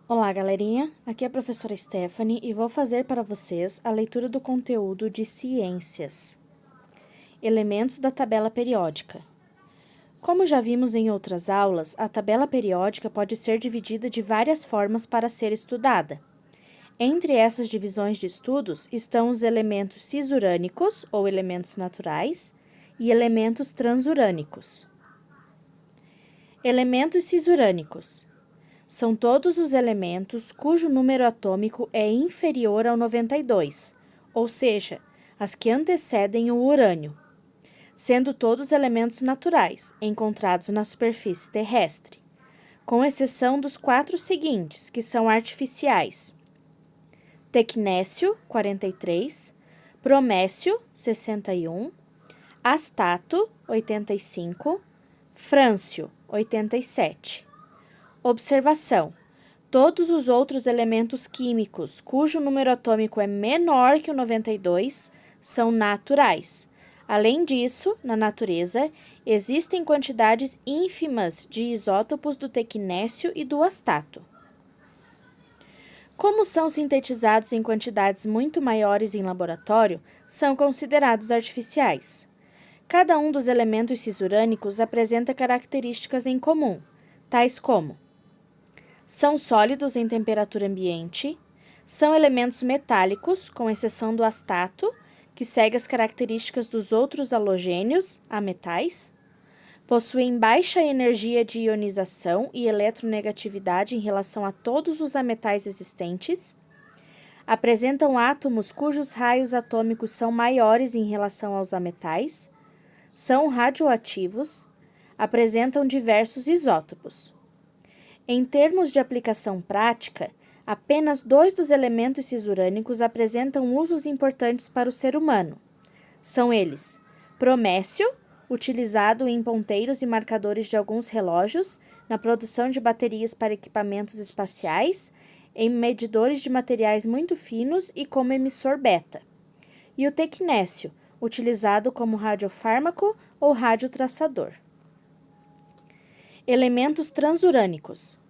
Olá, galerinha! Aqui é a professora Stephanie e vou fazer para vocês a leitura do conteúdo de ciências. Elementos da tabela periódica. Como já vimos em outras aulas, a tabela periódica pode ser dividida de várias formas para ser estudada. Entre essas divisões de estudos estão os elementos cisurânicos, ou elementos naturais, e elementos transurânicos. Elementos cisurânicos. São todos os elementos cujo número atômico é inferior ao 92, ou seja, as que antecedem o urânio, sendo todos elementos naturais, encontrados na superfície terrestre, com exceção dos 4 seguintes, que são artificiais: tecnécio, 43, bromécio, 61, astato, 85, frâncio, 87. Observação: todos os outros elementos químicos cujo número atômico é menor que o 92 são naturais. Além disso, na natureza, existem quantidades ínfimas de isótopos do tecnécio e do astato. Como são sintetizados em quantidades muito maiores em laboratório, são considerados artificiais. Cada um dos elementos cisurânicos apresenta características em comum, tais como: são sólidos em temperatura ambiente, são elementos metálicos, com exceção do astato, que segue as características dos outros halogênios, ametais, possuem baixa energia de ionização e eletronegatividade em relação a todos os ametais existentes, apresentam átomos cujos raios atômicos são maiores em relação aos ametais, são radioativos, apresentam diversos isótopos. Em termos de aplicação prática, apenas 2 dos elementos cisurânicos apresentam usos importantes para o ser humano. São eles: bromécio, utilizado em ponteiros e marcadores de alguns relógios, na produção de baterias para equipamentos espaciais, em medidores de materiais muito finos e como emissor beta. E o tecnécio, utilizado como radiofármaco ou radiotraçador. Elementos transurânicos.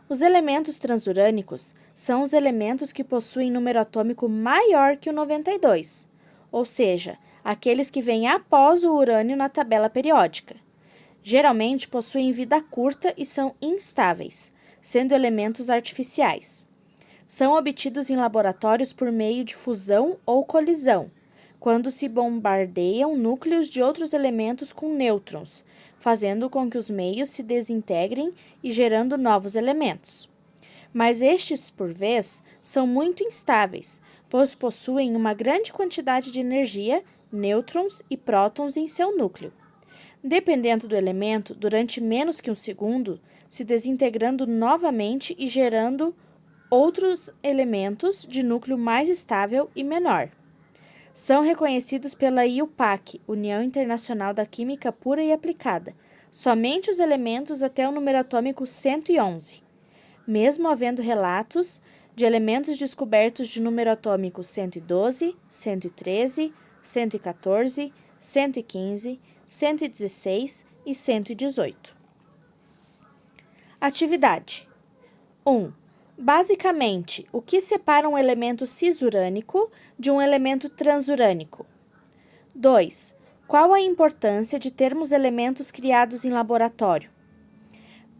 Os elementos transurânicos são os elementos que possuem número atômico maior que o 92, ou seja, aqueles que vêm após o urânio na tabela periódica. Geralmente possuem vida curta e são instáveis, sendo elementos artificiais. São obtidos em laboratórios por meio de fusão ou colisão, quando se bombardeiam núcleos de outros elementos com nêutrons, fazendo com que os meios se desintegrem e gerando novos elementos. Mas estes, por vez, são muito instáveis, pois possuem uma grande quantidade de energia, nêutrons e prótons em seu núcleo. Dependendo do elemento, durante menos que um segundo, se desintegrando novamente e gerando outros elementos de núcleo mais estável e menor. São reconhecidos pela IUPAC, União Internacional da Química Pura e Aplicada, somente os elementos até o número atômico 111, mesmo havendo relatos de elementos descobertos de número atômico 112, 113, 114, 115, 116 e 118. Atividade 1. Basicamente, o que separa um elemento cisurânico de um elemento transurânico? 2. Qual a importância de termos elementos criados em laboratório?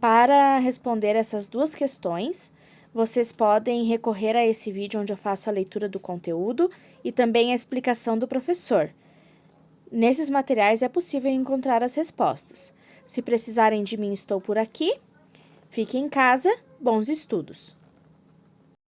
Para responder essas duas questões, vocês podem recorrer a esse vídeo onde eu faço a leitura do conteúdo e também a explicação do professor. Nesses materiais é possível encontrar as respostas. Se precisarem de mim, estou por aqui. Fiquem em casa, bons estudos!